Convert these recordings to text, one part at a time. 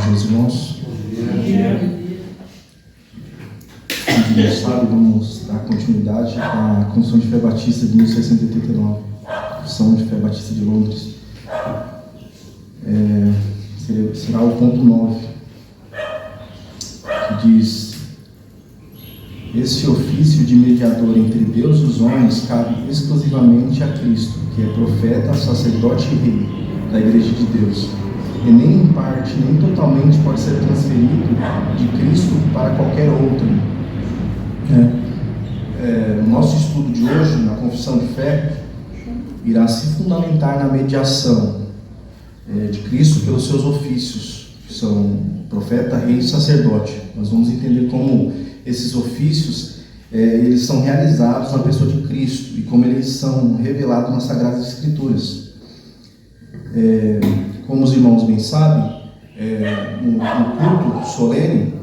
meus irmãos. Como já sabe, vamos dar continuidade à Confissão de Fé Batista de 1689, Confissão de Fé Batista de Londres. Será o ponto 9, que diz: esse ofício de mediador entre Deus e os homens cabe exclusivamente a Cristo, que é profeta, sacerdote e rei da Igreja de Deus, e nem em parte, nem totalmente pode ser transferido de Cristo para qualquer outro. O nosso estudo de hoje, na Confissão de Fé, irá se fundamentar na mediação de Cristo pelos seus ofícios, que são profeta, rei e sacerdote. Nós vamos entender como esses ofícios eles são realizados na pessoa de Cristo e como eles são revelados nas Sagradas Escrituras. Como os irmãos bem sabem, no culto solene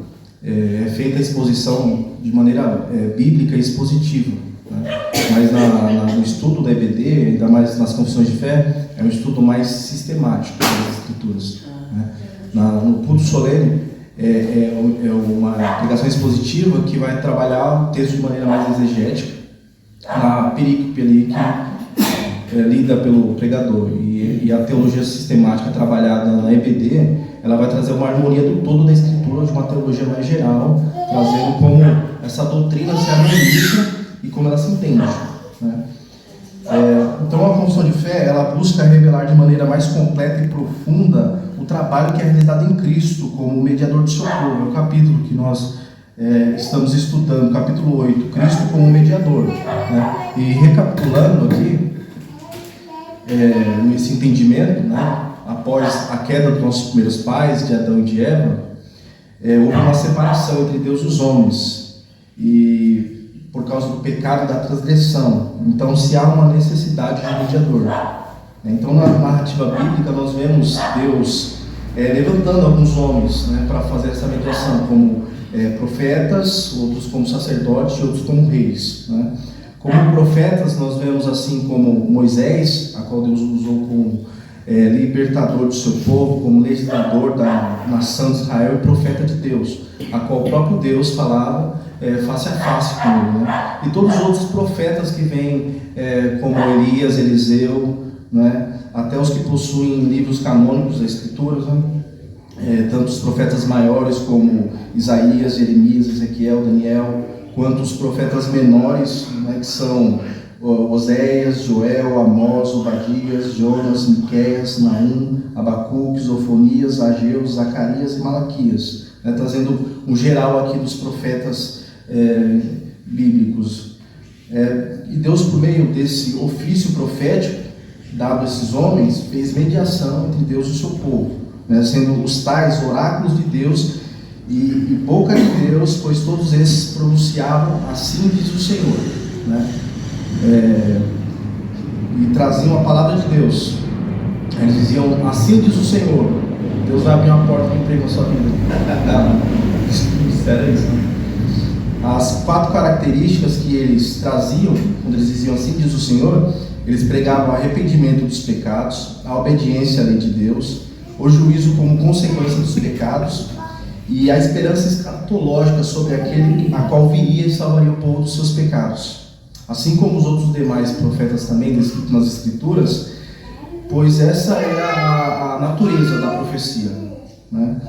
é feita a exposição de maneira bíblica e expositiva, né? Mas no estudo da EBD, ainda mais nas confissões de fé, é um estudo mais sistemático das Escrituras, né? No culto solene é uma pregação expositiva que vai trabalhar o texto de maneira mais exegética, na perícope ali que lida pelo pregador, e a teologia sistemática trabalhada na EBD, ela vai trazer uma harmonia do todo da Escritura, de uma teologia mais geral, trazendo como essa doutrina se harmoniza e como ela se entende, né? Então a confissão de fé, ela busca revelar de maneira mais completa e profunda o trabalho que é realizado em Cristo como mediador do seu povo. É o capítulo que nós estamos estudando, capítulo 8, Cristo como mediador, né? E recapitulando aqui, nesse entendimento, né, após a queda dos nossos primeiros pais, de Adão e de Eva, houve uma separação entre Deus e os homens, e por causa do pecado e da transgressão. Então se há uma necessidade de mediador. Então na narrativa bíblica nós vemos Deus levantando alguns homens, né, para fazer essa mediação, como profetas, outros como sacerdotes e outros como reis, né? Como profetas nós vemos assim como Moisés, a qual Deus usou como libertador do seu povo, como legislador da nação de Israel e profeta de Deus, a qual o próprio Deus falava face a face com ele, né? E todos os outros profetas que vêm, como Elias, Eliseu, né? Até os que possuem livros canônicos da Escritura, né? Tanto os profetas maiores como Isaías, Jeremias, Ezequiel, Daniel, quanto os profetas menores, né? Que são Oséias, Joel, Amós, Obadias, Jonas, Miqueias, Naum, Abacuque, Zofonias, Ageu, Zacarias e Malaquias, né? Trazendo um geral aqui dos profetas bíblicos. E Deus, por meio desse ofício profético dado a esses homens, fez mediação entre Deus e o seu povo, né? Sendo os tais oráculos de Deus e boca de Deus, pois todos esses pronunciavam assim diz o Senhor, né? E traziam a palavra de Deus. Eles diziam assim diz o Senhor. Deus vai abrir uma porta de emprego na sua vida. Espera isso, né? As 4 características que eles traziam quando eles diziam assim diz o Senhor: eles pregavam o arrependimento dos pecados, a obediência à lei de Deus, o juízo como consequência dos pecados e a esperança escatológica sobre aquele a qual viria e salvaria o povo dos seus pecados. Assim como os outros demais profetas também descritos nas Escrituras, pois essa era a natureza da profecia, né?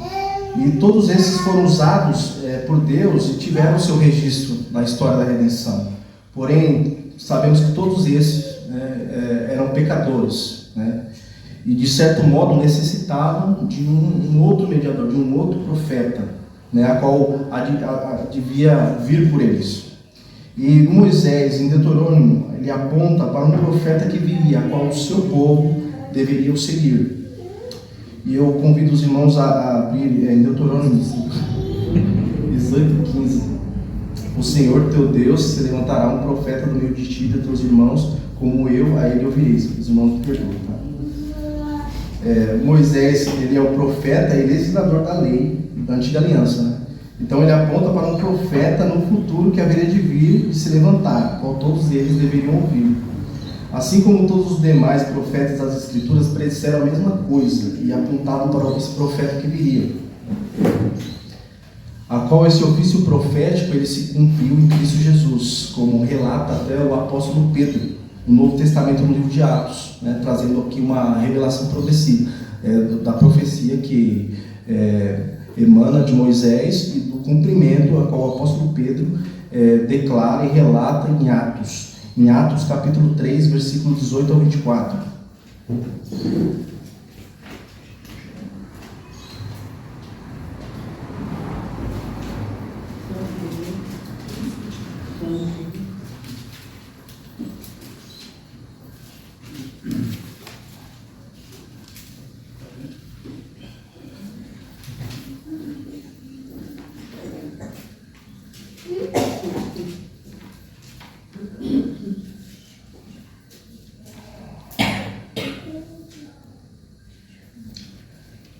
E todos esses foram usados por Deus e tiveram seu registro na história da redenção. Porém, sabemos que todos esses eram pecadores, né? E de certo modo necessitavam de um outro mediador, de um outro profeta, né? A qual devia vir por eles. E Moisés, em Deuteronômio, ele aponta para um profeta que viria, a qual o seu povo deveria o seguir. E eu convido os irmãos a abrir em Deuteronômio 18:15. O Senhor teu Deus se levantará um profeta do meio de ti e de teus irmãos, como eu, a ele ouvireis. Os irmãos me perdoam, tá? Moisés, ele é o profeta e legislador da lei da antiga aliança, né? Então ele aponta para um profeta no futuro que haveria de vir e se levantar, qual todos eles deveriam ouvir. Assim como todos os demais profetas das Escrituras predisseram a mesma coisa e apontavam para esse profeta que viria. a qual esse ofício profético ele se cumpriu em Cristo Jesus, como relata até o apóstolo Pedro, no Novo Testamento, no livro de Atos, né, trazendo aqui uma revelação progressiva da profecia que emana de Moisés e do cumprimento a qual o apóstolo Pedro declara e relata em Atos capítulo 3, versículo 18 ao 24.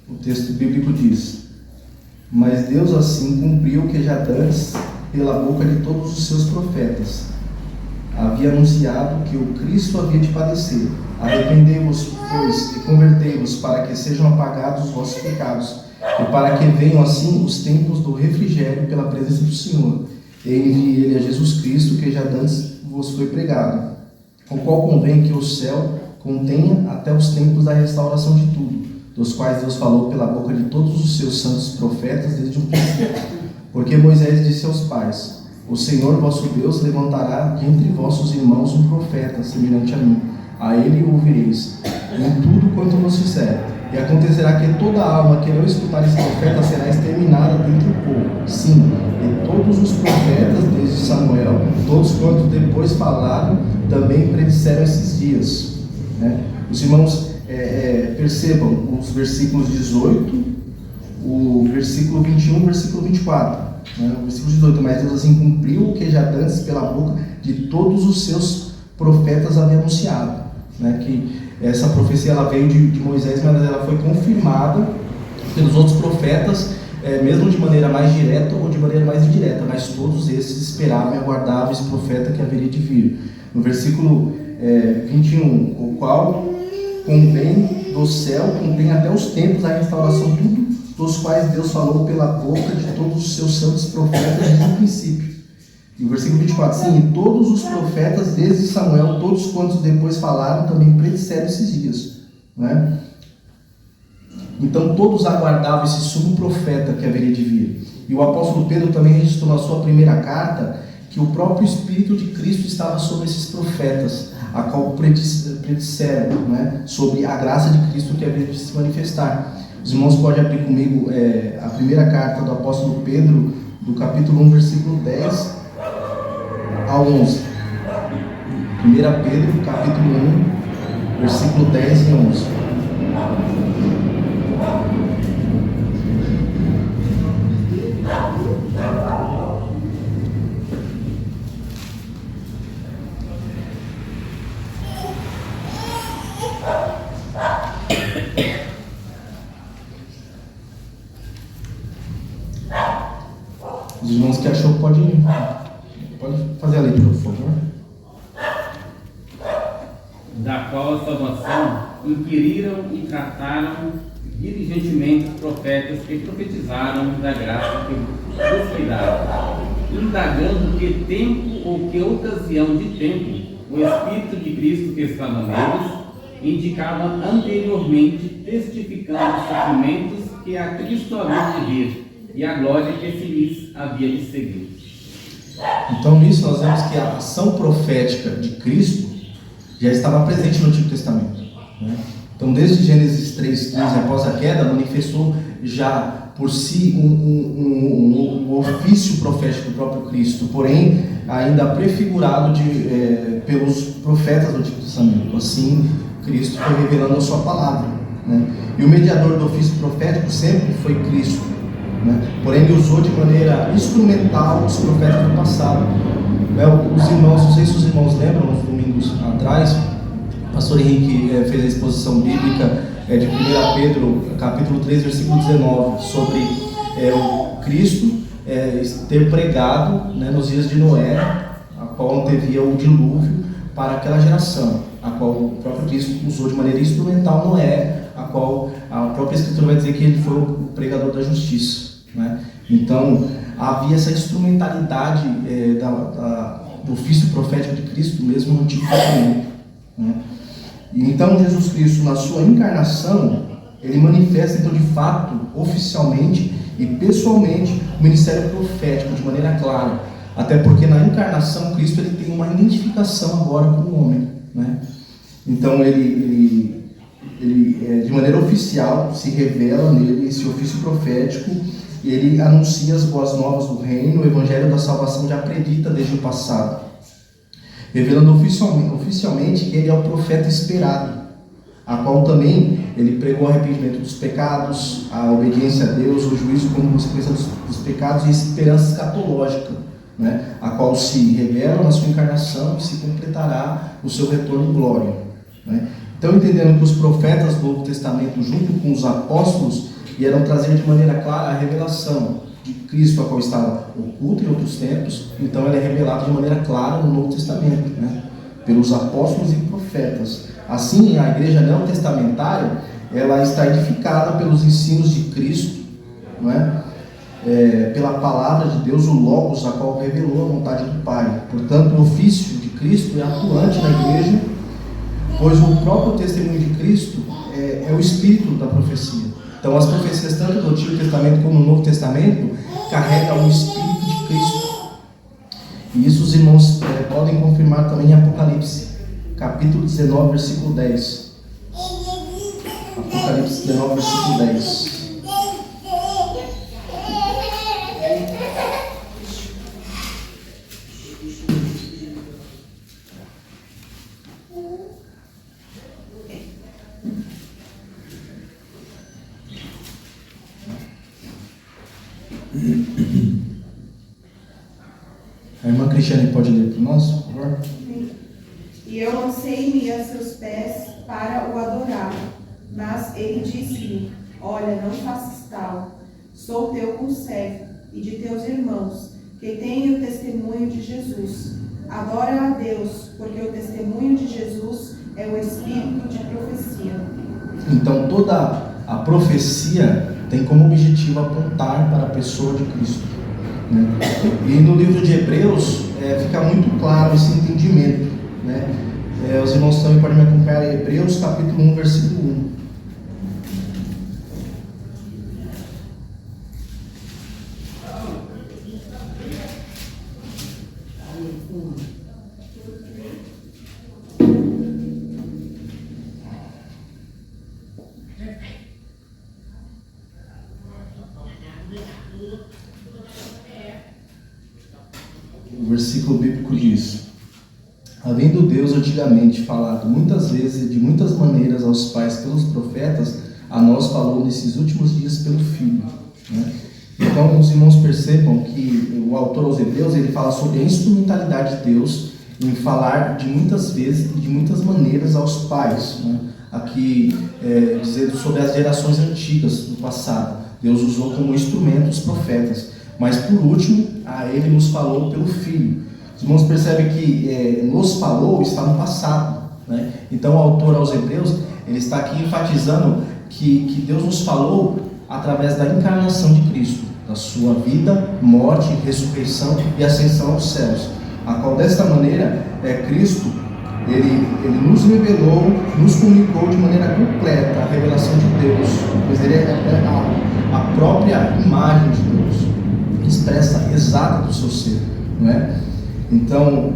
O texto bíblico diz: mas Deus assim cumpriu o que já dantes, pela boca de todos os seus profetas, havia anunciado que o Cristo havia de padecer. Arrependei-vos, pois, e convertei-vos, para que sejam apagados os vossos pecados, e para que venham assim os tempos do refrigério pela presença do Senhor. E envie ele a Jesus Cristo, que já dantes vos foi pregado, com o qual convém que o céu contenha até os tempos da restauração de tudo, dos quais Deus falou pela boca de todos os seus santos profetas desde o princípio. Porque Moisés disse aos pais: o Senhor vosso Deus levantará de entre vossos irmãos um profeta semelhante a mim. A ele ouvireis em tudo quanto vos fizer. E acontecerá que toda alma que não escutar esse profeta será exterminada dentre o povo. Sim, e todos os profetas, desde Samuel, todos quantos depois falaram, também predisseram esses dias. Os irmãos percebam os versículos 18, o versículo 21 e o versículo 24. O versículo 18: mas Deus assim cumpriu o que já dantes pela boca de todos os seus profetas havia anunciado. Que essa profecia ela veio de Moisés, mas ela foi confirmada pelos outros profetas, mesmo de maneira mais direta ou de maneira mais indireta, mas todos esses esperavam e aguardavam esse profeta que haveria de vir. No versículo 21, o qual convém do céu, contém até os tempos da restauração, tudo dos quais Deus falou pela boca de todos os seus santos profetas desde o princípio. E o versículo 24: sim, e todos os profetas desde Samuel, todos quantos depois falaram, também predisseram esses dias. Então todos aguardavam esse sumo profeta que haveria de vir. E o apóstolo Pedro também registrou na sua primeira carta que o próprio Espírito de Cristo estava sobre esses profetas, a qual predisseram sobre a graça de Cristo que havia de se manifestar. Os irmãos podem abrir comigo a primeira carta do apóstolo Pedro, do capítulo 1, versículo 10 ao 11. 1 Pedro, capítulo 1, versículo 10 e 11. Os irmãos que achou pode fazer a leitura, por favor. Da qual a salvação inquiriram e trataram diligentemente os profetas que profetizaram da graça que vos foi dada, indagando que tempo ou que ocasião de tempo o Espírito de Cristo que estava neles indicava anteriormente, testificando os sofrimentos que a Cristo havia de vir e a glória que se lhes havia de seguir. Então nisso nós vemos que a ação profética de Cristo já estava presente no Antigo Testamento. Então desde Gênesis 3:15, após a queda, manifestou já por si um ofício profético do próprio Cristo, porém ainda prefigurado pelos profetas do Antigo Testamento. Assim Cristo foi revelando a sua palavra. E o mediador do ofício profético sempre foi Cristo. Porém ele usou de maneira instrumental os profetas do passado. Os irmãos, não sei se os irmãos lembram, uns domingos atrás, o pastor Henrique fez a exposição bíblica de 1 Pedro, capítulo 3, versículo 19, sobre o Cristo ter pregado nos dias de Noé, a qual antevia o dilúvio para aquela geração, a qual o próprio Cristo usou de maneira instrumental Noé a qual a própria Escritura vai dizer que ele foi o pregador da justiça, né? Então, havia essa instrumentalidade do ofício profético de Cristo mesmo no Antigo Testamento, né? E então, Jesus Cristo, na sua encarnação, ele manifesta, então, de fato, oficialmente e pessoalmente, o ministério profético de maneira clara. Até porque na encarnação, Cristo ele tem uma identificação agora com o homem, né? Então, ele de maneira oficial se revela nele esse ofício profético. Ele anuncia as boas novas do reino, o evangelho da salvação já predita desde o passado, revelando oficialmente que ele é o profeta esperado, a qual também ele pregou o arrependimento dos pecados, a obediência a Deus, o juízo como consequência dos pecados e a esperança escatológica, né? A qual se revela na sua encarnação e se completará no seu retorno em glória, né? Então, entendendo que os profetas do Novo Testamento, junto com os apóstolos, vieram trazer de maneira clara a revelação de Cristo, a qual estava oculta em outros tempos, então ela é revelada de maneira clara no Novo Testamento, né? Pelos apóstolos e profetas. Assim, a igreja neotestamentária, ela está edificada pelos ensinos de Cristo, não é? Pela palavra de Deus, o Logos, a qual revelou a vontade do Pai. Portanto, o ofício de Cristo é atuante na igreja, pois o próprio testemunho de Cristo é o espírito da profecia. Então, as profecias, tanto do Antigo Testamento como no Novo Testamento, carregam o espírito de Cristo. E isso os irmãos podem confirmar também em Apocalipse, capítulo 19, versículo 10. Apocalipse 19, versículo 10. A irmã Cristiane pode ler para nós, por favor? E eu lancei-me a seus pés para o adorar. Mas ele disse-me: olha, não faças tal. Sou teu conservo e de teus irmãos, que têm o testemunho de Jesus. Adora a Deus, porque o testemunho de Jesus é o espírito de profecia. Então, toda a profecia tem como objetivo apontar para a pessoa de Cristo, né? E no livro de Hebreus fica muito claro esse entendimento, né? Os irmãos também podem me acompanhar em Hebreus capítulo 1, versículo 1. O versículo bíblico diz: havendo Deus antigamente falado muitas vezes e de muitas maneiras aos pais pelos profetas, a nós falou nesses últimos dias pelo Filho, né? Então, os irmãos percebam que o autor aos Hebreus, ele fala sobre a instrumentalidade de Deus em falar de muitas vezes e de muitas maneiras aos pais, né? Aqui, dizendo sobre as gerações antigas do passado, Deus usou como instrumento os profetas, mas por último, a ele nos falou pelo Filho. Os irmãos percebem que nos falou está no passado, né? Então o autor aos Hebreus, ele está aqui enfatizando que Deus nos falou através da encarnação de Cristo, da sua vida, morte, ressurreição e ascensão aos céus, a qual desta maneira Cristo, ele nos revelou, nos comunicou de maneira completa a revelação de Deus, pois ele é a própria imagem de Deus, expressa exata do seu ser, não é? Então,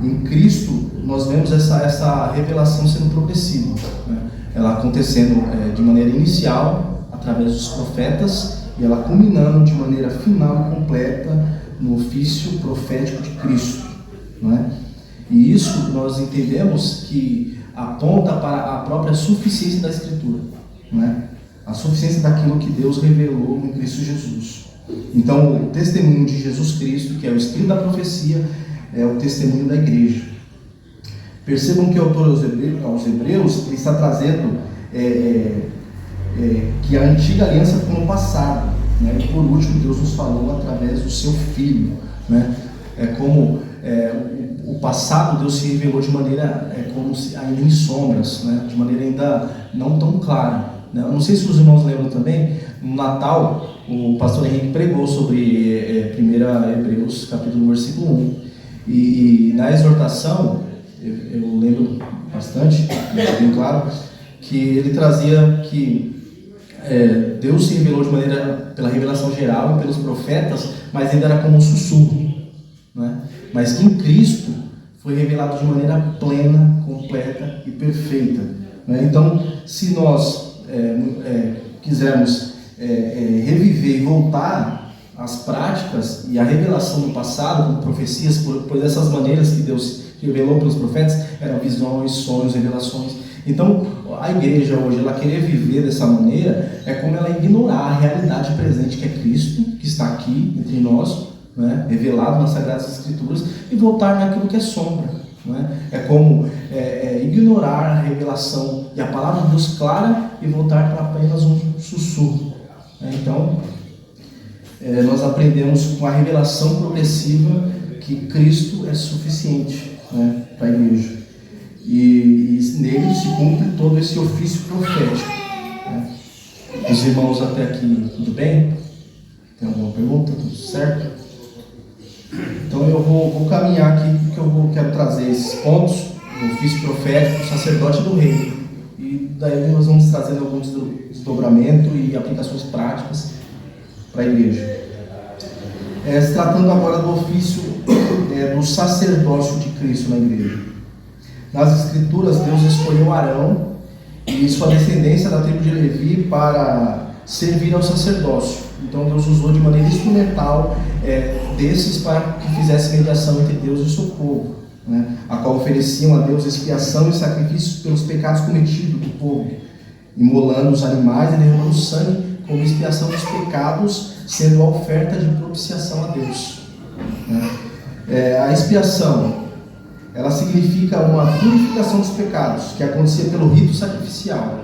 em Cristo, nós vemos essa revelação sendo progressiva, né? Ela acontecendo de maneira inicial, através dos profetas, e ela culminando de maneira final e completa no ofício profético de Cristo, não é? E isso nós entendemos que aponta para a própria suficiência da Escritura, não é? A suficiência daquilo que Deus revelou em Cristo Jesus. Então, o testemunho de Jesus Cristo, que é o espírito da profecia, é o testemunho da igreja. Percebam que o autor aos Hebreus ele está trazendo que a antiga aliança ficou no passado, né? E por último, Deus nos falou através do seu Filho, né? É como o passado Deus se revelou de maneira como se ainda em sombras, né? De maneira ainda não tão clara, né? Eu não sei se os irmãos lembram também, no Natal o pastor Henrique pregou sobre 1 Hebreus capítulo versículo 1 e na exortação eu lembro bastante, bem claro, que ele trazia que Deus se revelou de maneira pela revelação geral e pelos profetas, mas ainda era como um sussurro, né? Mas que em Cristo foi revelado de maneira plena, completa e perfeita, né? Então, se nós quisermos reviver e voltar às práticas e à revelação do passado, como profecias, por essas maneiras que Deus revelou pelos profetas, eram visões, sonhos, revelações. Então, a igreja hoje, ela querer viver dessa maneira, é como ela ignorar a realidade presente que é Cristo, que está aqui entre nós, né, revelado nas Sagradas Escrituras, e voltar naquilo que é sombra, né? É como ignorar a revelação e a palavra de Deus clara e voltar para apenas um sussurro, né? Então, nós aprendemos com a revelação progressiva que Cristo é suficiente, né, para a igreja. E nele se cumpre todo esse ofício profético, né? Os irmãos até aqui, tudo bem? Tem alguma pergunta? Tudo certo? Então eu vou caminhar aqui porque eu quero trazer esses pontos do ofício profético, do sacerdote do rei. E daí nós vamos trazer alguns desdobramentos e aplicações práticas para a igreja. Se tratando agora do ofício do sacerdócio de Cristo na igreja. Nas Escrituras, Deus escolheu Arão e sua descendência da tribo de Levi para servir ao sacerdócio. Então Deus usou de maneira instrumental desses para que fizesse mediação entre Deus e o seu povo, né? A qual ofereciam a Deus expiação e sacrifícios pelos pecados cometidos do povo, imolando os animais e derramando sangue como expiação dos pecados, sendo a oferta de propiciação a Deus, né? A expiação, ela significa uma purificação dos pecados que acontecia pelo rito sacrificial,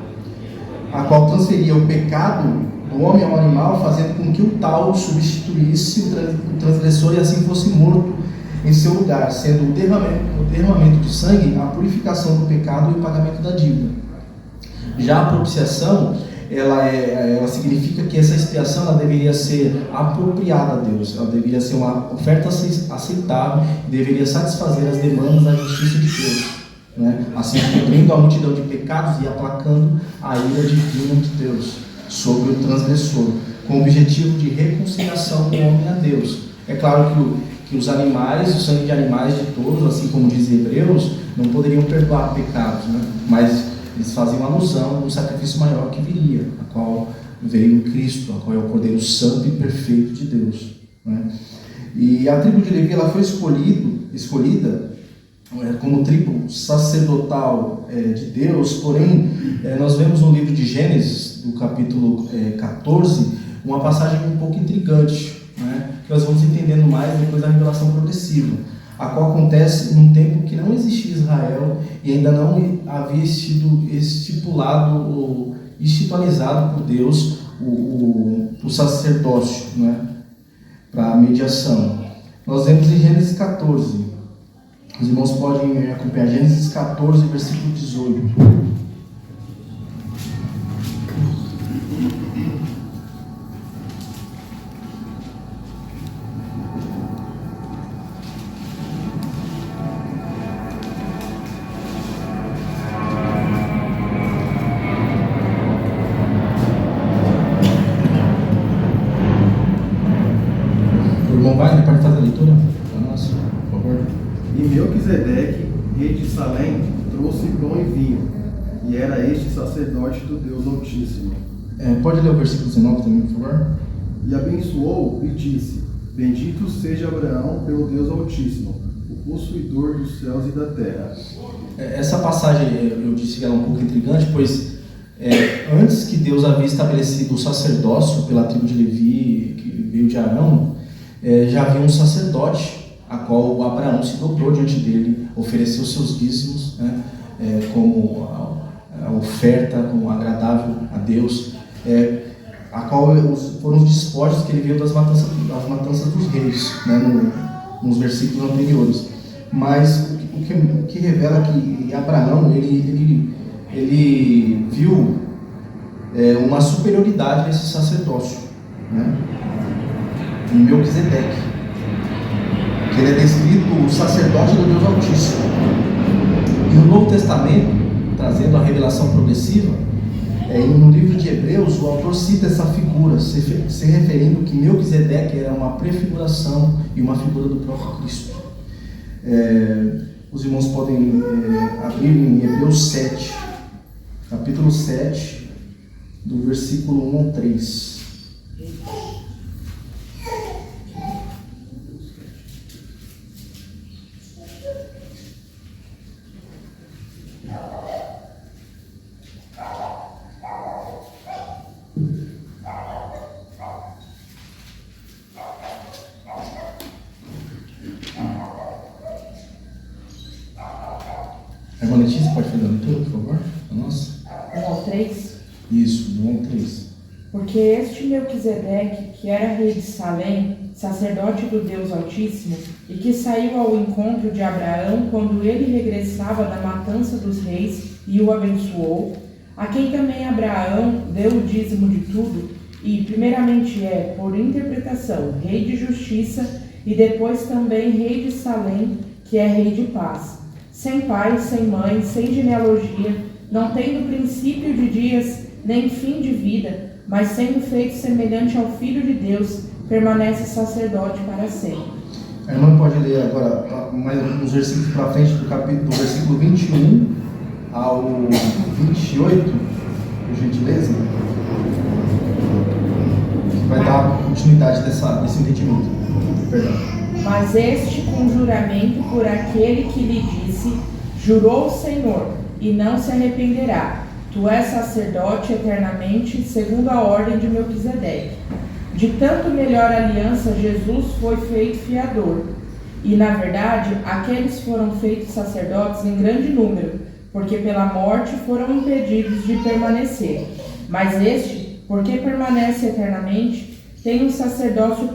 a qual transferia o pecado do homem ao animal, fazendo com que o tal substituísse o transgressor e assim fosse morto em seu lugar, sendo o derramamento de sangue a purificação do pecado e o pagamento da dívida. Já a propiciação, ela significa que essa expiação ela deveria ser apropriada a Deus, ela deveria ser uma oferta aceitável, deveria satisfazer as demandas da justiça de Deus, né? Assim cumprindo a multidão de pecados e aplacando a ira divina de Deus sobre o transgressor, com o objetivo de reconciliação do homem a Deus. É claro que os animais, o sangue de animais de todos, assim como diz Hebreus, não poderiam perdoar pecados, né? Mas eles faziam alusão a um sacrifício maior que viria, a qual veio Cristo, a qual é o Cordeiro Santo e Perfeito de Deus, né? E a tribo de Levi ela foi escolhida como tribo sacerdotal de Deus, porém nós vemos no livro de Gênesis, no capítulo 14, uma passagem um pouco intrigante, né, que nós vamos entendendo mais depois da revelação progressiva, a qual acontece num tempo que não existia Israel e ainda não havia sido estipulado ou institucionalizado por Deus o sacerdócio, né, para a mediação. Nós vemos em Gênesis 14. Os irmãos podem acompanhar Gênesis 14, versículo 18. O irmão Wagner pode fazer a leitura para nós, por favor? E Melquisedeque, rei de Salém, trouxe pão e vinho, e era este sacerdote do Deus Altíssimo. Pode ler o versículo 19 também, por favor? E abençoou e disse: Bendito seja Abraão pelo Deus Altíssimo, o possuidor dos céus e da terra. Essa passagem eu disse que era um pouco intrigante, pois antes que Deus havia estabelecido o sacerdócio pela tribo de Levi, que veio de Arão, já havia um sacerdote, a qual Abraão se dobrou diante dele, ofereceu seus dízimos, né, como a oferta, como agradável a Deus, a qual foram os despojos que ele veio das matanças dos reis, né, nos versículos anteriores. mas o que revela que Abraão ele viu uma superioridade nesse sacerdócio, né? Em Melquisedeque, que ele é descrito o sacerdote do Deus Altíssimo. E o Novo Testamento, trazendo a revelação progressiva, no livro de Hebreus, o autor cita essa figura, se referindo que Melquisedeque era uma prefiguração e uma figura do próprio Cristo. Os irmãos podem abrir em Hebreus 7, capítulo 7, do versículo 1 ao 3. A irmã Letícia pode fazer a leitura, por favor? A nossa? 1 ao 3. Isso, do 1 ao 3. Porque este Melquisedeque, que era rei de Salém, sacerdote do Deus Altíssimo, e que saiu ao encontro de Abraão quando ele regressava da matança dos reis e o abençoou, a quem também Abraão deu o dízimo de tudo, e primeiramente por interpretação, rei de justiça, e depois também rei de Salém, que é rei de paz, sem pai, sem mãe, sem genealogia, não tendo princípio de dias, nem fim de vida, mas sendo feito semelhante ao Filho de Deus, permanece sacerdote para sempre. A irmã pode ler agora mais uns versículos para frente do versículo 21 ao 28, por gentileza, que vai dar continuidade desse entendimento. Perdão. Mas este com juramento por aquele que lhe disse, jurou o Senhor, e não se arrependerá. Tu és sacerdote eternamente, segundo a ordem de Melquisedeque. De tanto melhor aliança, Jesus foi feito fiador. E, na verdade, aqueles foram feitos sacerdotes em grande número, porque pela morte foram impedidos de permanecer. Mas este, porque permanece eternamente, tem um sacerdócio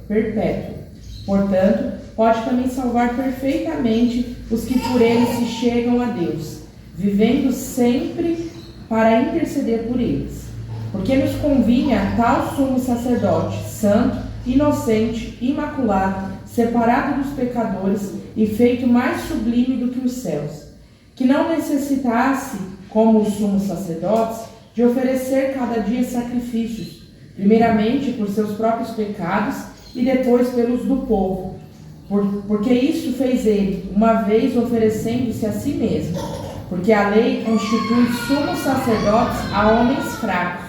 perpétuo. Portanto, pode também salvar perfeitamente os que por ele se chegam a Deus, vivendo sempre para interceder por eles. Porque nos convinha tal sumo sacerdote, santo, inocente, imaculado, separado dos pecadores e feito mais sublime do que os céus, que não necessitasse, como os sumos sacerdotes, de oferecer cada dia sacrifícios, primeiramente por seus próprios pecados e depois pelos do povo, porque isso fez ele, uma vez oferecendo-se a si mesmo, porque a lei constitui sumos sacerdotes a homens fracos,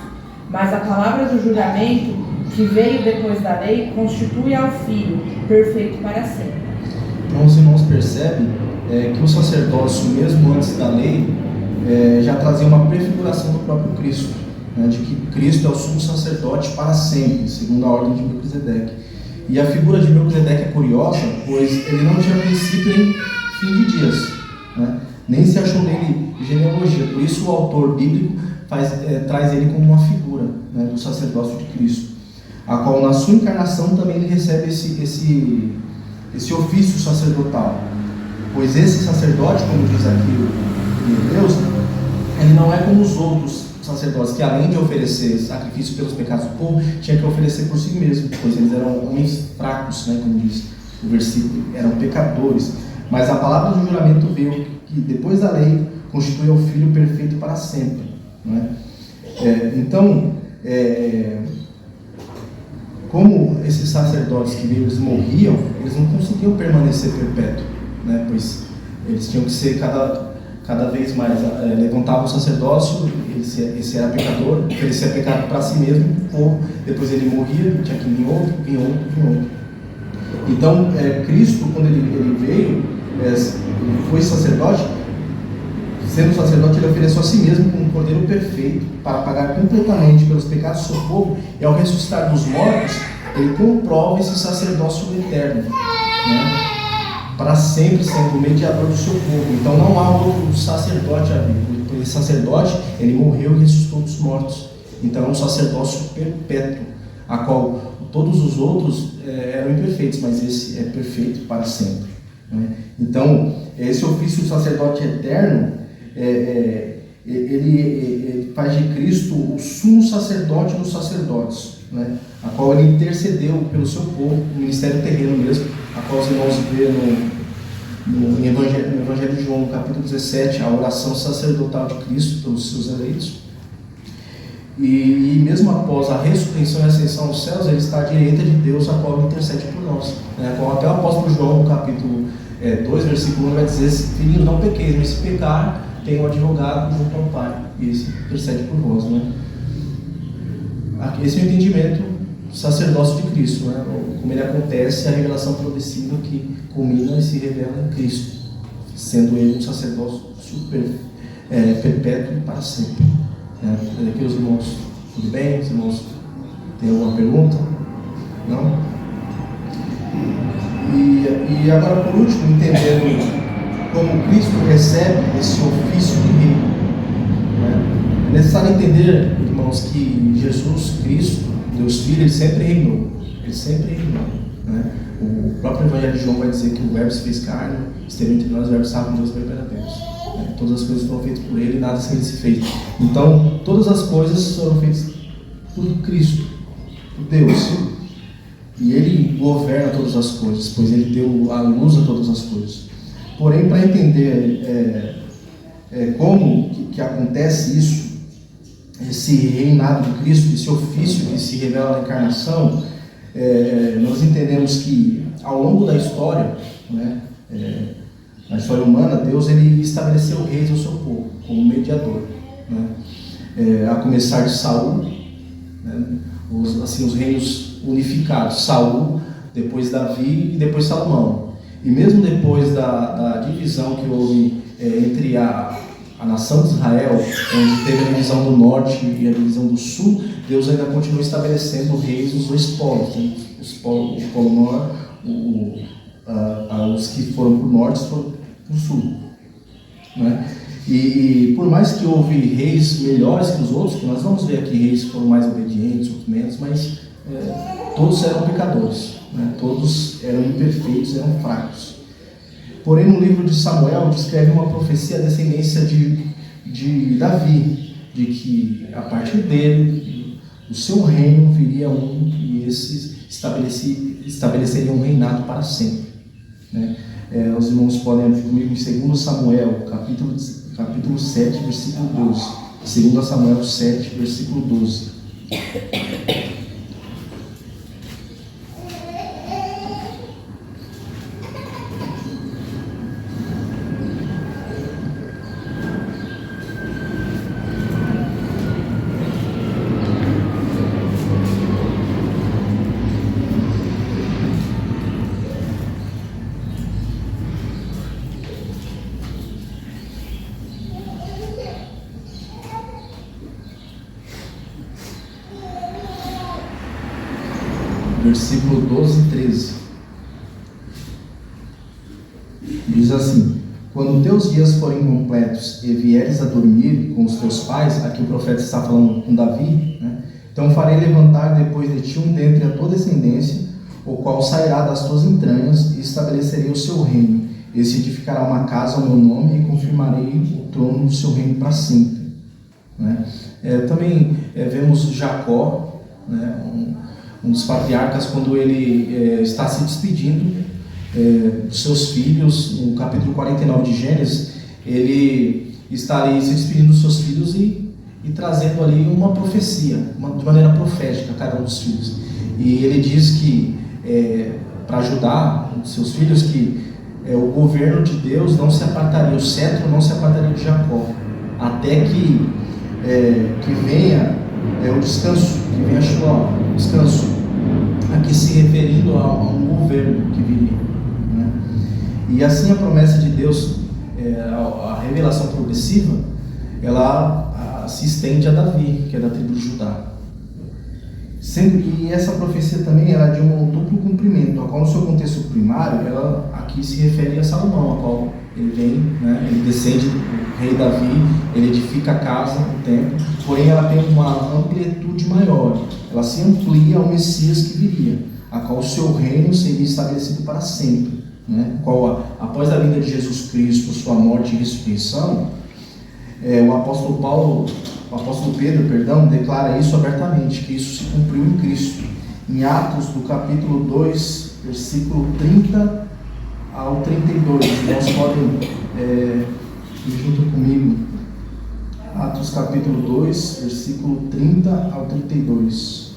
mas a palavra do juramento, que veio depois da lei, constitui ao Filho, perfeito para sempre. Então os irmãos percebem que o sacerdócio, mesmo antes da lei, já trazia uma prefiguração do próprio Cristo, né, de que Cristo é o sumo sacerdote para sempre, segundo a ordem de Melquisedeque. E a figura de Melquisedeque é curiosa, pois ele não tinha princípio nem fim de dias, né? Nem se achou nele genealogia. Por isso o autor bíblico traz ele como uma figura, né, do sacerdócio de Cristo, a qual na sua encarnação também ele recebe esse ofício sacerdotal. Pois esse sacerdote, como diz aqui em Hebreus, ele não é como os outros sacerdotes, que além de oferecer sacrifício pelos pecados do povo, tinha que oferecer por si mesmo, pois eles eram homens fracos, né, como diz o versículo, eram pecadores. Mas a palavra do juramento veio que depois da lei constitui o Filho perfeito para sempre, né? Como esses sacerdotes que veio, eles morriam, eles não conseguiam permanecer perpétuo, né? Pois eles tinham que ser cada vez mais, levantavam o sacerdócio, esse era pecador, oferecia pecado para si mesmo, ou depois ele morria, tinha que vir outro. Então, Cristo, quando ele veio, ele foi sacerdote, sendo sacerdote, ele ofereceu a si mesmo como um cordeiro perfeito para pagar completamente pelos pecados do seu povo, e ao ressuscitar dos mortos, ele comprova esse sacerdócio eterno, né? Para sempre sendo o mediador do seu povo. Então não há outro sacerdote a vir. Esse sacerdote, ele morreu e ressuscitou dos mortos. Então é um sacerdócio perpétuo, a qual todos os outros eram imperfeitos, mas esse é perfeito para sempre. né? Então, esse ofício do sacerdote eterno, ele faz de Cristo o sumo sacerdote dos sacerdotes, né? A qual ele intercedeu pelo seu povo, no ministério terreno mesmo, a qual os irmãos vê no Evangelho de João, no capítulo 17, a oração sacerdotal de Cristo pelos seus eleitos. E mesmo após a ressurreição e a ascensão aos céus, ele está à direita de Deus, a qual intercede por nós, né? Até o apóstolo João, no capítulo 2, versículo 1, vai dizer: filhinhos, não pequeis, mas se pecar, tem um advogado junto ao Pai, e esse intercede por vós, né? Esse é o entendimento do sacerdócio de Cristo, né? Como ele acontece, a revelação progressiva que culmina e se revela em Cristo, sendo ele um sacerdócio perpétuo e para sempre. Aqui os irmãos, tudo bem? Os irmãos têm alguma pergunta? Não? E agora, por último, entendendo como Cristo recebe esse ofício de rei, né? É necessário entender, irmãos, que Jesus Cristo, Deus Filho, ele sempre reinou. Ele sempre reinou, né? O próprio Evangelho de João vai dizer que o Verbo se fez carne, esteve entre nós, o Verbo estava com Deus, o Verbo era Deus. Todas as coisas foram feitas por ele e nada sem ele se fez. Então, todas as coisas foram feitas por Cristo, por Deus. E ele governa todas as coisas, pois ele deu a luz a todas as coisas. Porém, para entender como que acontece isso, esse reinado de Cristo, esse ofício que se revela na encarnação, nós entendemos que ao longo da história, né, na história humana, Deus ele estabeleceu reis ao seu povo como mediador, né? A começar de Saul, né, os reinos unificados, Saul, depois Davi e depois Salomão. E mesmo depois da divisão que houve entre a nação de Israel, onde teve a divisão do norte e a divisão do sul, Deus ainda continua estabelecendo reis nos dois polos, né? O polo norte, os que foram para o norte foram para o sul, né? E por mais que houve reis melhores que os outros, que nós vamos ver aqui reis que foram mais obedientes, outros menos, mas todos eram pecadores, né? Todos eram imperfeitos, eram fracos. Porém, no livro de Samuel, descreve uma profecia da descendência de Davi, de que a partir dele, o seu reino viria e esses estabeleceriam um reinado para sempre, né? Os irmãos podem abrir comigo em 2 Samuel, capítulo 7, versículo 12. 2 Samuel 7, versículo 12. Versículo 12 e 13. Diz assim: quando teus dias forem completos e vieres a dormir com os teus pais, aqui o profeta está falando com Davi, né? Então farei levantar depois de ti um dentre a tua descendência, o qual sairá das tuas entranhas, e estabelecerei o seu reino. Esse edificará uma casa ao meu nome, e confirmarei o trono do seu reino para sempre, né? Também vemos Jacó, né? Um dos patriarcas, quando ele está se despedindo dos seus filhos, no capítulo 49 de Gênesis, ele está ali se despedindo dos seus filhos e trazendo ali uma profecia, de maneira profética a cada um dos filhos. E ele diz que, para ajudar os seus filhos, que o governo de Deus não se apartaria, o cetro não se apartaria de Jacó, até que venha o descanso, que venha Shalom, o descanso, aqui se referindo a um governo que viria, né? E assim a promessa de Deus, a revelação progressiva, ela se estende a Davi, que é da tribo de Judá. E essa profecia também era de um duplo cumprimento, a qual no seu contexto primário, ela aqui se refere a Salomão, a qual ele vem, né, ele descende do rei Davi, ele edifica a casa, o templo, porém ela tem uma amplitude maior, ela se amplia ao Messias que viria, a qual o seu reino seria estabelecido para sempre, né? Após a vinda de Jesus Cristo, sua morte e ressurreição, o apóstolo Pedro, declara isso abertamente, que isso se cumpriu em Cristo. Em Atos, do capítulo 2, versículo 30 ao 32. Irmãos podem ir junto comigo. Atos capítulo 2, versículo 30 ao 32.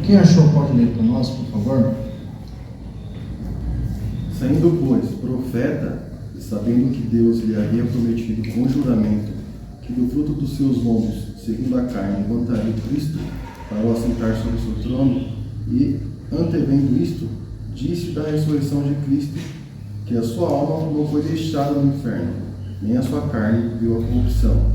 Quem achou pode ler para nós, por favor? Saindo, pois, profeta, e sabendo que Deus lhe havia prometido com juramento que do fruto dos seus lombos, segundo a carne, levantaria Cristo para o assentar sobre o seu trono, e, antevendo isto, disse da ressurreição de Cristo, que a sua alma não foi deixada no inferno, nem a sua carne viu a corrupção.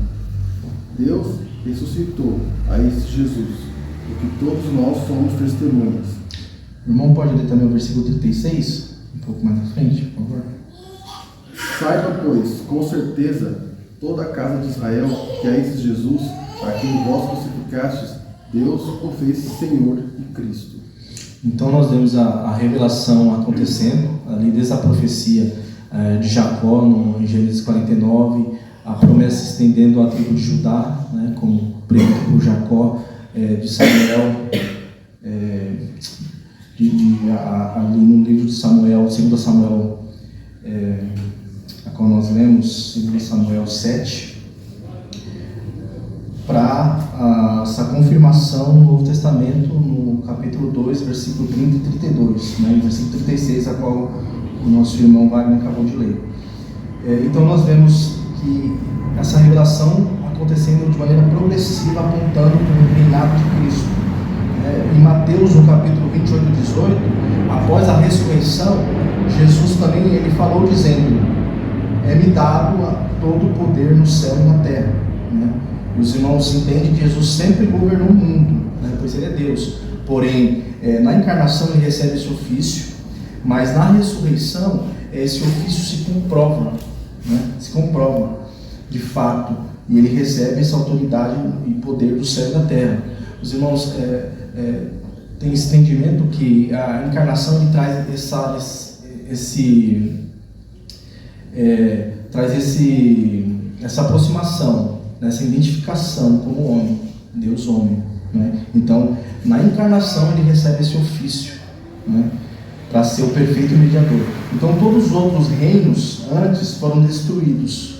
Deus ressuscitou a esse Jesus, do que todos nós somos testemunhas. O irmão pode ler também o versículo 36, um pouco mais à frente, por favor. Saiba, pois, com certeza, toda a casa de Israel, que a esse Jesus, a quem vós crucificastes, Deus o fez Senhor e Cristo. Então nós vemos a revelação acontecendo, ali desde a profecia de Jacó, em Gênesis 49, a promessa se estendendo à tribo de Judá, né, como previsto por Jacó, de Samuel, ali no livro de Samuel, 2 Samuel, a qual nós lemos, 2 Samuel 7, para essa confirmação no Novo Testamento, no capítulo 2, versículo 30 e 32, né, no versículo 36, a qual o nosso irmão Wagner acabou de ler. Então nós vemos que essa revelação acontecendo de maneira progressiva, apontando para o reinado de Cristo. Em Mateus, no capítulo 28 e 18, após a ressurreição, Jesus também ele falou dizendo: é-me dado todo o poder no céu e na terra. E os irmãos entendem que Jesus sempre governou o mundo, pois ele é Deus. Porém, na encarnação ele recebe esse ofício, mas na ressurreição esse ofício se comprova, de fato. E ele recebe essa autoridade e poder do céu e da terra. Os irmãos têm esse entendimento que a encarnação ele traz essa aproximação, essa identificação como homem, Deus homem. Então, na encarnação ele recebe esse ofício, para ser o perfeito mediador. Então, todos os outros reinos antes foram destruídos,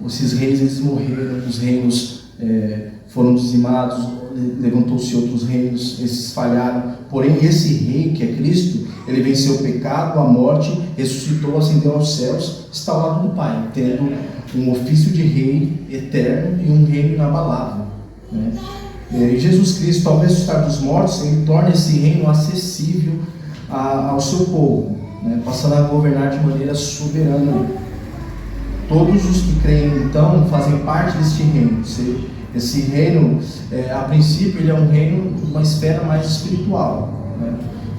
esses reis eles morreram, os reinos foram dizimados, levantou-se outros reinos, esses falharam. Porém, esse rei que é Cristo, ele venceu o pecado, a morte, ressuscitou, ascendeu aos céus, está ao lado do Pai, tendo um ofício de rei eterno e um reino inabalável. E Jesus Cristo, ao ressuscitar dos mortos, ele torna esse reino acessível ao seu povo, passando a governar de maneira soberana. Todos os que creem, então, fazem parte deste reino. Esse reino, a princípio, ele é um reino, uma esfera mais espiritual.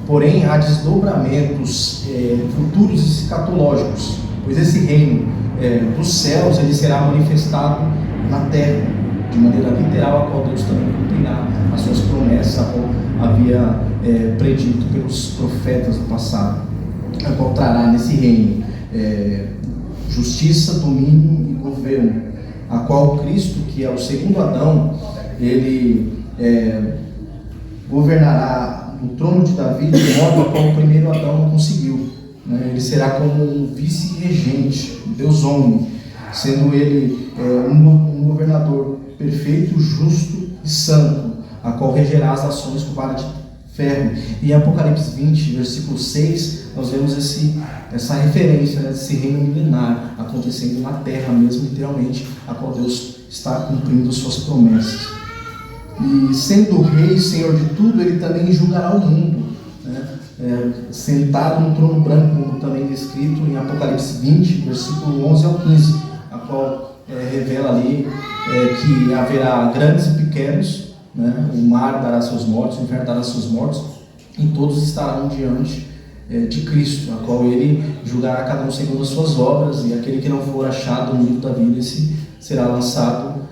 Porém, há desdobramentos futuros e escatológicos, pois esse reino dos céus, ele será manifestado na terra, de maneira literal, a qual Deus também cumprirá as suas promessas, a qual havia predito pelos profetas do passado, a qual trará nesse reino justiça, domínio e governo, a qual Cristo, que é o segundo Adão, ele governará no trono de Davi de modo a qual o primeiro Adão não conseguiu. Ele será como um vice-regente, Deus homem, sendo ele um governador perfeito, justo e santo, a qual regerá as ações com vara de ferro. E em Apocalipse 20, versículo 6, nós vemos essa referência desse reino milenar acontecendo na terra mesmo, literalmente, a qual Deus está cumprindo suas promessas. E sendo rei, senhor de tudo, ele também julgará o mundo, sentado no trono branco, como também descrito em Apocalipse 20, versículo 11 ao 15, a qual revela ali que haverá grandes e pequenos, né? O mar dará seus mortos, o inferno dará seus mortos, e todos estarão diante de Cristo, a qual ele julgará cada um segundo as suas obras, e aquele que não for achado no livro da vida, esse será lançado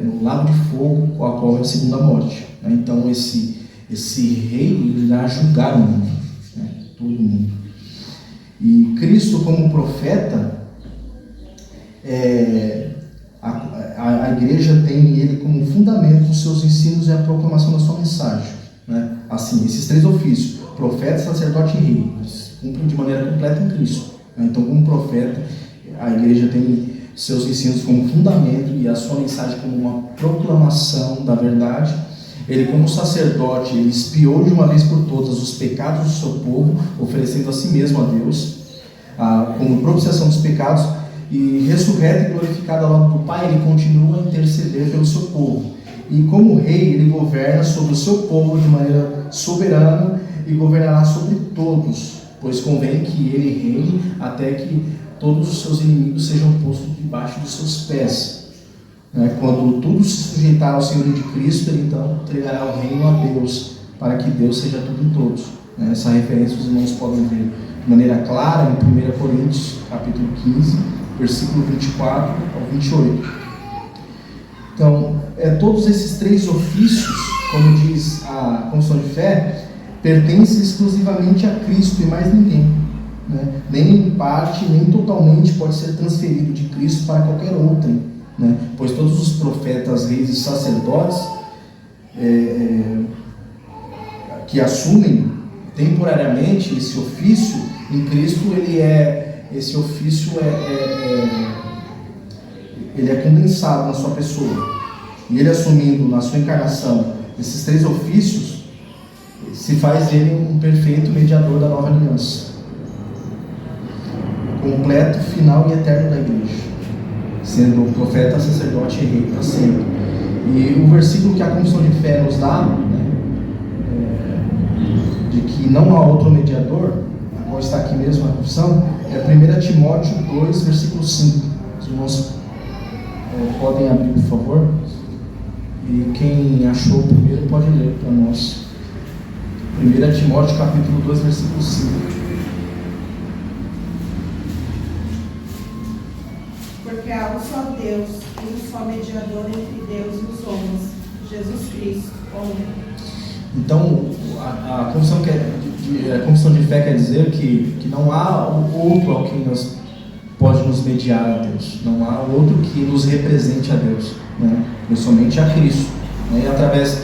no lago de fogo, com a qual é a segunda morte. Então esse rei irá julgar o mundo, né? Todo mundo. E Cristo, como profeta, a igreja tem ele como fundamento os seus ensinos e a proclamação da sua mensagem, né? Assim, esses 3 ofícios, profeta, sacerdote e rei, eles cumprem de maneira completa em Cristo, né? Então, como profeta, a igreja tem seus ensinos como fundamento e a sua mensagem como uma proclamação da verdade. Ele, como sacerdote, ele expiou de uma vez por todas os pecados do seu povo, oferecendo a si mesmo a Deus como propiciação dos pecados, e ressurreto e glorificado ao lado do Pai, ele continua a interceder pelo seu povo. E como rei, ele governa sobre o seu povo de maneira soberana e governará sobre todos, pois convém que ele reine até que todos os seus inimigos sejam postos debaixo dos seus pés. Quando tudo se sujeitar ao Senhor de Cristo, ele então entregará o reino a Deus, para que Deus seja tudo em todos. Essa referência os irmãos podem ver de maneira clara em 1 Coríntios, capítulo 15, versículo 24 ao 28. Então, todos esses 3 ofícios, como diz a confissão de fé, pertencem exclusivamente a Cristo e mais ninguém, né? Nem em parte, nem totalmente pode ser transferido de Cristo para qualquer outrem, né? Pois todos os profetas, reis e sacerdotes que assumem temporariamente esse ofício, em Cristo esse ofício ele é condensado na sua pessoa. E ele, assumindo na sua encarnação esses 3 ofícios, se faz dele um perfeito mediador da nova aliança, completo, final e eterno da igreja, sendo profeta, sacerdote e rei para sempre. E o versículo que a confissão de fé nos dá, né, de que não há outro mediador, agora está aqui mesmo na confissão, é 1 Timóteo 2, versículo 5. Os irmãos podem abrir, por favor, e quem achou primeiro pode ler para nós. 1 Timóteo capítulo 2, versículo 5. Porque há um só Deus e um só mediador entre Deus e os homens, Jesus Cristo, homem. Então, a confissão de fé quer dizer que não há outro ao que pode nos mediar a Deus, não há outro que nos represente a Deus, né? Somente a Cristo, né? E através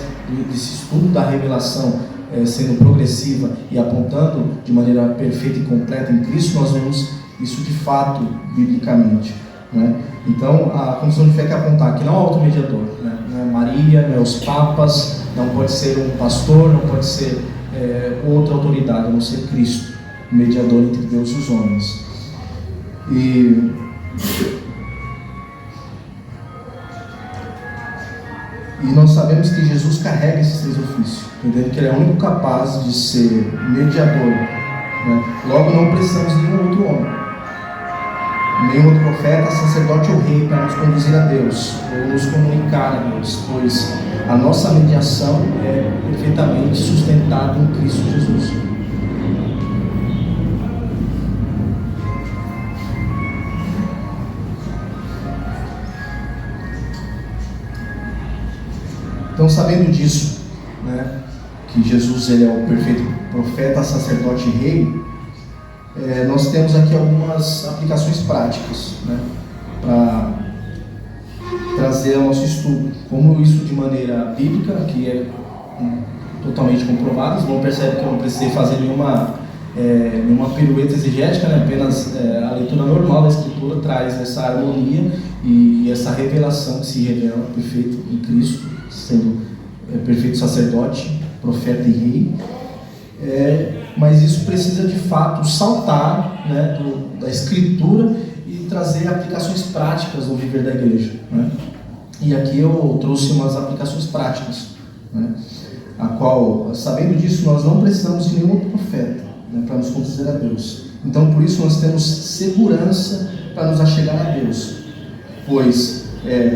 desse estudo da revelação sendo progressiva e apontando de maneira perfeita e completa em Cristo, nós vemos isso de fato biblicamente, né? Então, a confissão de fé quer apontar que não há outro mediador, né? Não é Maria, não é os papas, não pode ser um pastor, não pode ser outra autoridade, a não ser Cristo, o mediador entre Deus e os homens. E nós sabemos que Jesus carrega esses 3 ofícios, entendendo que ele é o único capaz de ser mediador, né? Logo, não precisamos de nenhum outro homem, nenhum outro profeta, sacerdote ou rei para nos conduzir a Deus, ou nos comunicar a Deus, pois a nossa mediação é perfeitamente sustentada em Cristo Jesus. Então, sabendo disso, né, que Jesus ele é o perfeito profeta, sacerdote e rei, nós temos aqui algumas aplicações práticas, né, para trazer ao nosso estudo. Como isso de maneira bíblica, que é totalmente comprovado. Os irmãos percebem que eu não precisei fazer nenhuma pirueta exegética, né? Apenas a leitura normal da Escritura traz essa harmonia e essa revelação que se revela perfeito em Cristo, sendo perfeito sacerdote, profeta e rei. Mas isso precisa de fato saltar, né, da Escritura e trazer aplicações práticas no viver da igreja, né? E aqui eu trouxe umas aplicações práticas, né, a qual, sabendo disso, nós não precisamos de nenhum outro profeta, né, para nos conduzir a Deus. Então, por isso, nós temos segurança para nos achegar a Deus, Pois,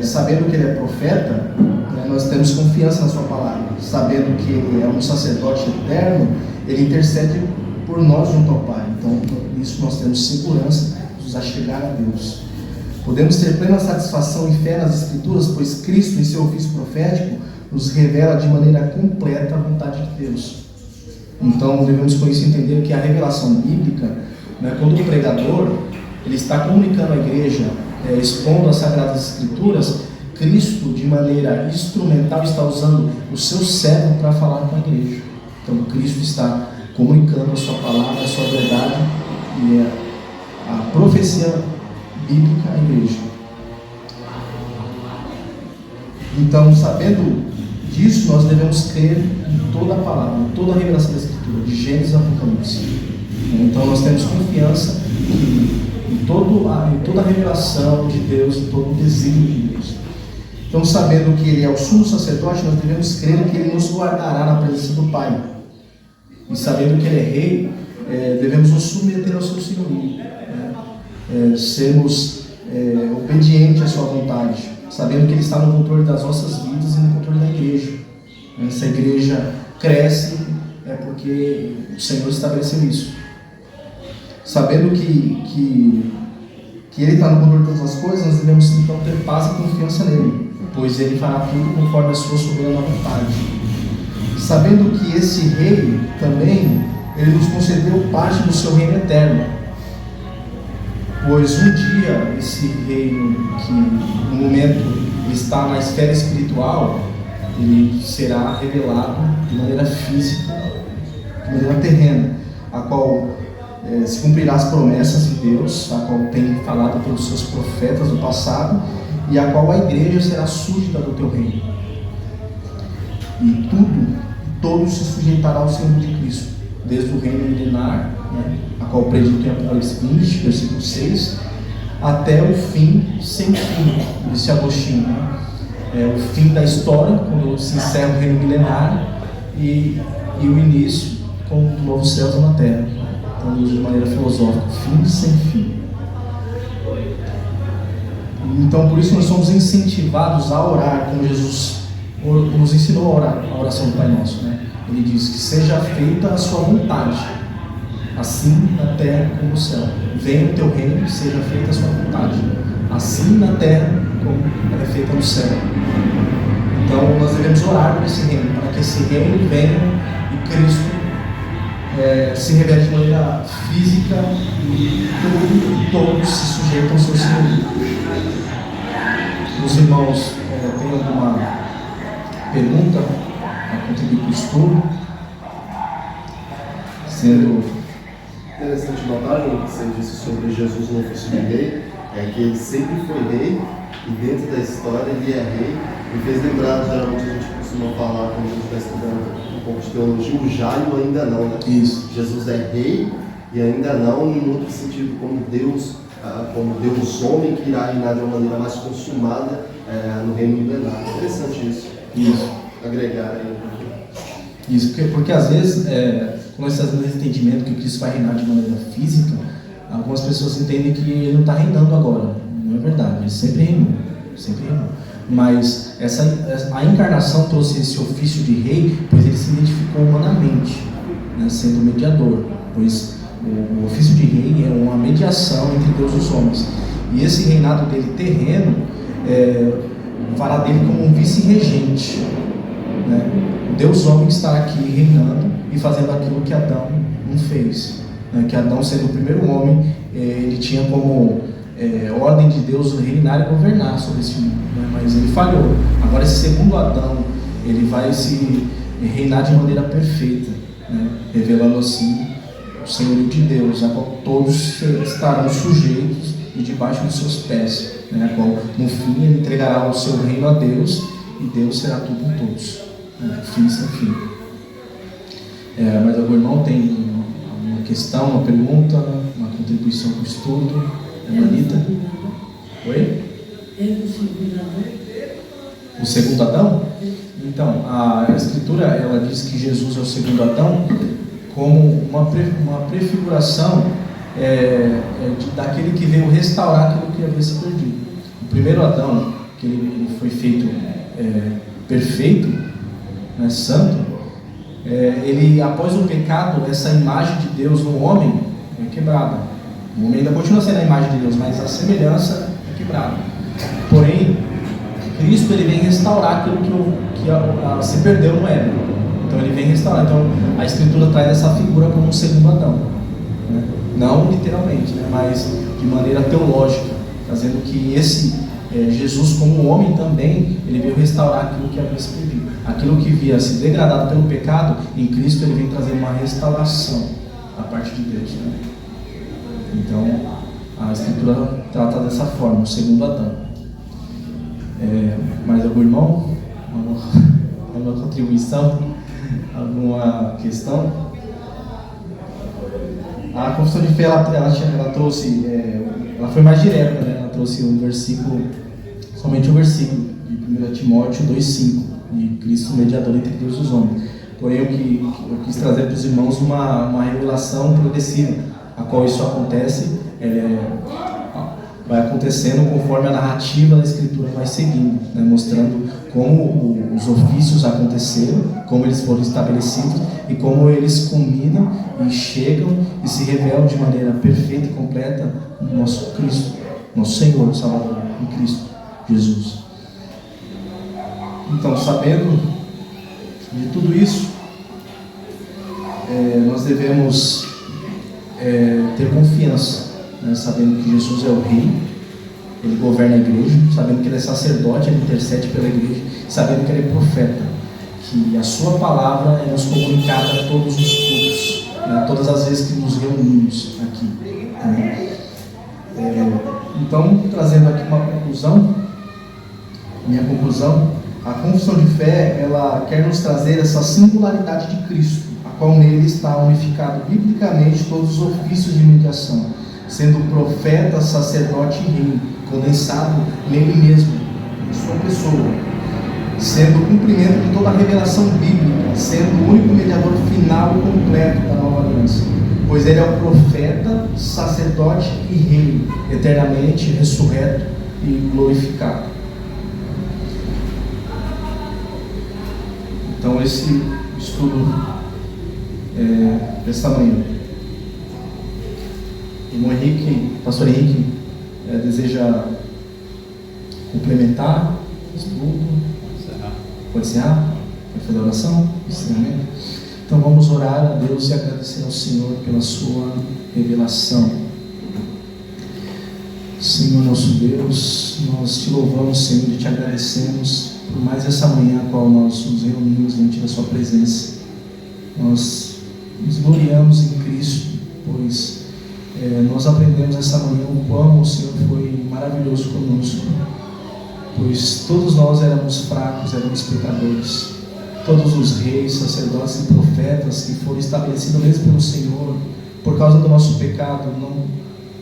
sabendo que ele é profeta, né, nós temos confiança na sua palavra. Sabendo que ele é um sacerdote eterno, ele intercede por nós junto ao Pai. Então, nisso nós temos segurança de nos achegar a Deus. Podemos ter plena satisfação e fé nas Escrituras, pois Cristo, em seu ofício profético, nos revela de maneira completa a vontade de Deus. Então, devemos com isso entender que a revelação bíblica, né, quando o pregador ele está comunicando à igreja, expondo as Sagradas Escrituras, Cristo, de maneira instrumental, está usando o seu servo para falar com a igreja. Então, Cristo está comunicando a sua palavra, a sua verdade e a profecia bíblica à igreja. Então, sabendo disso, nós devemos crer em toda a palavra, em toda a revelação da Escritura, de Gênesis a Apocalipse. Então, nós temos confiança em toda a revelação de Deus, em todo o desígnio de Deus. Então, sabendo que Ele é o sumo sacerdote, nós devemos crer que Ele nos guardará na presença do Pai. E sabendo que Ele é Rei, devemos nos submeter ao seu senhorio, sermos obedientes à sua vontade, sabendo que Ele está no controle das nossas vidas e no controle da igreja. Essa igreja cresce porque o Senhor estabeleceu isso. Sabendo que Ele está no controle de todas as coisas, nós devemos então ter paz e confiança nele, pois Ele fará tudo conforme a sua soberana vontade. Sabendo que esse Rei também, Ele nos concedeu parte do seu reino eterno, pois um dia esse reino, que no momento está na esfera espiritual, ele será revelado de maneira física, de maneira terrena, a qual se cumprirá as promessas de Deus, a qual tem falado pelos seus profetas do passado, e a qual a igreja será súdita do teu reino. E todos se sujeitará ao Senhor de Cristo, desde o reino milenar, a qual predito em Apocalipse 20, versículo 6, até o fim sem fim, disse Agostinho. O fim da história, quando se encerra o reino milenar, e o início com o novo céu e uma terra. Então, de maneira filosófica, fim sem fim. Então, por isso nós somos incentivados a orar, como Jesus nos ensinou a orar, a oração do Pai Nosso. Ele diz que seja feita a sua vontade, assim na terra como no céu. Venha o teu reino, seja feita a sua vontade, assim na terra como ela é feita no céu. Então nós devemos orar por esse reino, para que esse reino venha e Cristo se revele de maneira física e todos se sujeitam ao seu Senhor. Os irmãos têm alguma pergunta a contribuir para o estudo? Sendo interessante notar, João, que você disse sobre Jesus no ofício de rei, que ele sempre foi rei, e dentro da história ele é rei. Me fez lembrar, geralmente a gente costuma falar, quando a gente está estudando um pouco de teologia, o já e o ainda não, né? Isso. Jesus é rei e ainda não em outro sentido, como Deus homem, que irá reinar de uma maneira mais consumada no reino milenar. Interessante isso. Isso. Agregar aí. Isso, porque às vezes, quando nós fazemos esse entendimento que Cristo vai reinar de maneira física, algumas pessoas entendem que Ele não está reinando agora. Não é verdade, Ele sempre reinou. Mas a encarnação trouxe esse ofício de rei, pois Ele se identificou humanamente, sendo mediador, pois o ofício de rei é uma mediação entre Deus e os homens. E esse reinado dele terreno fará dele como um vice-regente. O Deus homem está aqui reinando e fazendo aquilo que Adão não fez. Que Adão, sendo o primeiro homem, ele tinha como ordem de Deus reinar e governar sobre esse mundo, mas ele falhou. Agora esse segundo Adão, ele vai se reinar de maneira perfeita, revelando assim o senhorio de Deus, a qual todos estarão sujeitos e debaixo dos seus pés, a qual no fim ele entregará o seu reino a Deus e Deus será tudo em todos, fim sem fim. Mas algum irmão tem uma questão, uma pergunta, uma contribuição para o estudo? Anitta? Oi? O segundo Adão? Então, a Escritura ela diz que Jesus é o segundo Adão como uma prefiguração daquele que veio restaurar aquilo que havia se perdido. o primeiro Adão, que ele foi feito perfeito, né, santo, ele, após o pecado, essa imagem de Deus no homem é quebrada. O homem ainda continua sendo a imagem de Deus, mas a semelhança é quebrada. Porém, Cristo ele vem restaurar aquilo que se perdeu no Éden. Então ele vem restaurar. Então a Escritura traz essa figura como um segundo Adão, né? Não literalmente, né? Mas de maneira teológica, trazendo que esse Jesus como homem também, ele veio restaurar aquilo que havia se perdido. Aquilo que havia se degradado pelo pecado, em Cristo ele vem trazer uma restauração da parte de Deus, né? Então a Escritura trata dessa forma, o segundo Adão. Mais algum irmão? Alguma contribuição? Alguma questão? A confissão de fé ela trouxe, ela foi mais direta, né? Ela trouxe um versículo, somente um versículo de 1 Timóteo 2,5, de Cristo mediador entre Deus e os homens. Porém eu quis trazer para os irmãos uma revelação progressiva, a qual isso acontece, vai acontecendo conforme a narrativa da Escritura vai seguindo, né? Mostrando como os ofícios aconteceram, como eles foram estabelecidos e como eles culminam e chegam e se revelam de maneira perfeita e completa no nosso Cristo, nosso Senhor, Salvador, em Cristo Jesus. Então, sabendo de tudo isso, nós devemos ter confiança, né? Sabendo que Jesus é o Rei, Ele governa a igreja, sabendo que Ele é sacerdote, Ele intercede pela igreja, sabendo que Ele é profeta, que a sua palavra é nos comunicada a todos os cultos, né? Todas as vezes que nos reunimos aqui, né? Então, trazendo aqui uma conclusão, minha conclusão, a confissão de fé, ela quer nos trazer essa singularidade de Cristo, a qual nele está unificado biblicamente todos os ofícios de mediação, sendo profeta, sacerdote e rei, condensado nele mesmo, em sua pessoa, sendo o cumprimento de toda a revelação bíblica, sendo o único mediador final e completo da nova aliança, pois ele é o profeta, sacerdote e rei, eternamente ressurreto e glorificado. Então esse estudo desta manhã. O pastor Henrique deseja complementar o estudo? Pode encerrar? Pode fazer a oração? Encerramento? Então vamos orar a Deus e agradecer ao Senhor pela sua revelação. Senhor nosso Deus, nós te louvamos, Senhor, e te agradecemos por mais essa manhã a qual nós nos reunimos diante da sua presença. Nós nos gloriamos em Cristo, pois nós aprendemos essa manhã o quão o Senhor foi maravilhoso conosco, pois todos nós éramos fracos, éramos pecadores. Todos os reis, sacerdotes e profetas que foram estabelecidos mesmo pelo Senhor, por causa do nosso pecado,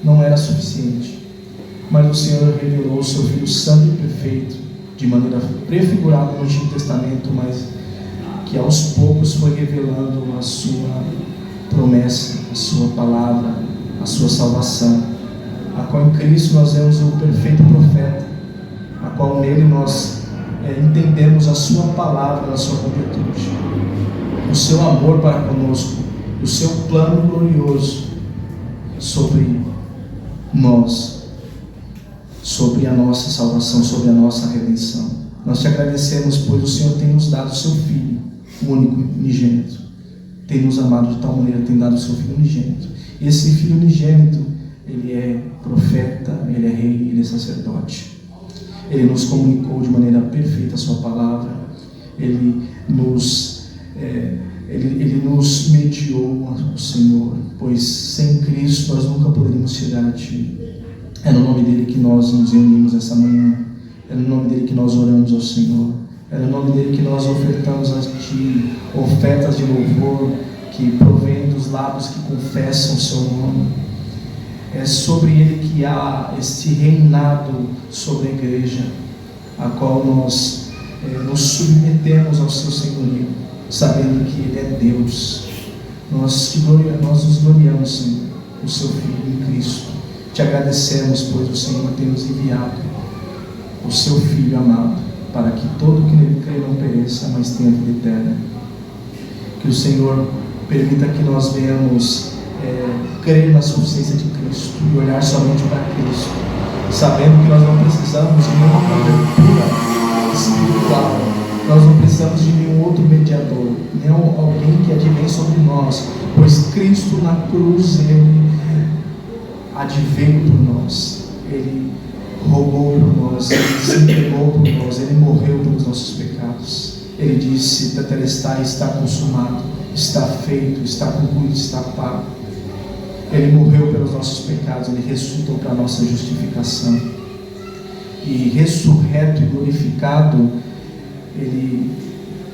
não era suficiente. Mas o Senhor revelou o seu Filho Santo e perfeito, de maneira prefigurada no Antigo Testamento, mas que aos poucos foi revelando a sua promessa, a sua palavra, a sua salvação, a qual em Cristo nós vemos o perfeito profeta, a qual nele nós entendemos a sua palavra, a sua completude, o seu amor para conosco, o seu plano glorioso sobre nós, sobre a nossa salvação, sobre a nossa redenção. Nós te agradecemos, pois o Senhor tem nos dado o seu Filho, o único unigênito, tem nos amado de tal maneira, tem dado o seu Filho unigênito. E esse Filho unigênito, ele é profeta, ele é rei, ele é sacerdote. Ele nos comunicou de maneira perfeita a sua palavra, ele nos mediou ao Senhor, pois sem Cristo nós nunca poderíamos chegar a Ti. É no nome dele que nós nos reunimos essa manhã, é no nome dele que nós oramos ao Senhor, é no nome dele que nós ofertamos a Ti ofertas de louvor que provém dos lábios que confessam o Seu nome. É sobre ele que há este reinado sobre a igreja, a qual nós nos submetemos ao seu senhorio, sabendo que ele é Deus. Nós nos gloriamos, Senhor, o seu Filho em Cristo. Te agradecemos, pois o Senhor tem nos enviado o seu Filho amado, para que todo que nele crê não pereça, mas tenha vida eterna. Que o Senhor permita que nós venhamos crer na suficiência de Cristo e olhar somente para Cristo, sabendo que nós não precisamos de nenhuma cobertura espiritual, nós não precisamos de nenhum outro mediador, nem alguém que advém sobre nós, pois Cristo na cruz, Ele adveio por nós, Ele rogou por nós, Ele se entregou por nós, Ele morreu pelos nossos pecados. Ele disse: tetelestai, está consumado, está feito, está concluído, está pago. Ele morreu pelos nossos pecados, Ele ressuscitou para a nossa justificação. E ressurreto e glorificado, Ele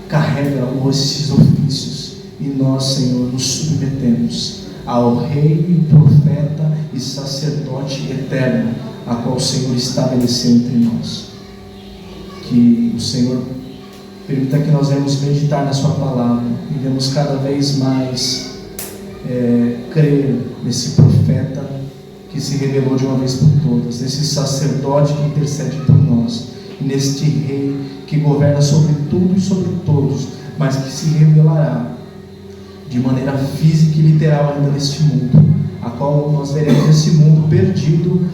carrega esses ofícios. E nós, Senhor, nos submetemos ao Rei e profeta e sacerdote eterno, a qual o Senhor estabeleceu entre nós. Que o Senhor permita que nós venhamos meditar na Sua palavra e venhamos cada vez mais crer nesse profeta que se revelou de uma vez por todas, nesse sacerdote que intercede por nós, e neste Rei que governa sobre tudo e sobre todos, mas que se revelará de maneira física e literal ainda neste mundo, a qual nós veremos esse mundo perdido,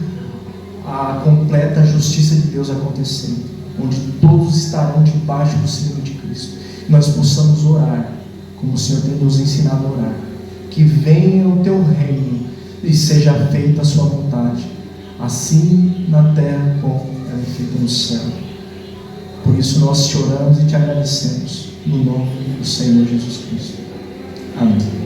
a completa justiça de Deus acontecendo, onde todos estarão debaixo do senhorio de Cristo. Nós possamos orar como o Senhor tem nos ensinado a orar, que venha o teu reino e seja feita a sua vontade, assim na terra como ela é feita no céu. Por isso nós te oramos e te agradecemos, no nome do Senhor Jesus Cristo. Amém.